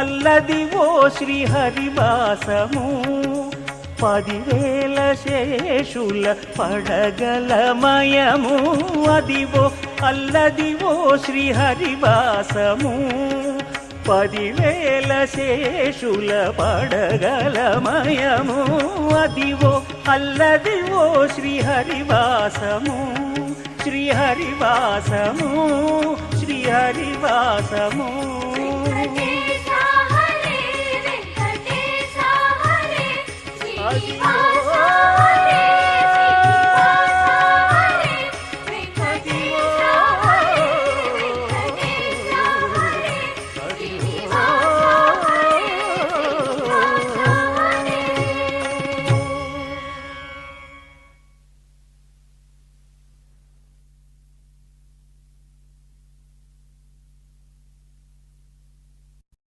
Alladivo శ్రీహరివాసము 10,000 శేషుల పడగలమయము Adivo Alladivo శ్రీహరివాసము 10,000 శేషుల పడగలమయము Adivo Alladivo శ్రీహరివాసము శ్రీహరివాసము శ్రీహరివాసము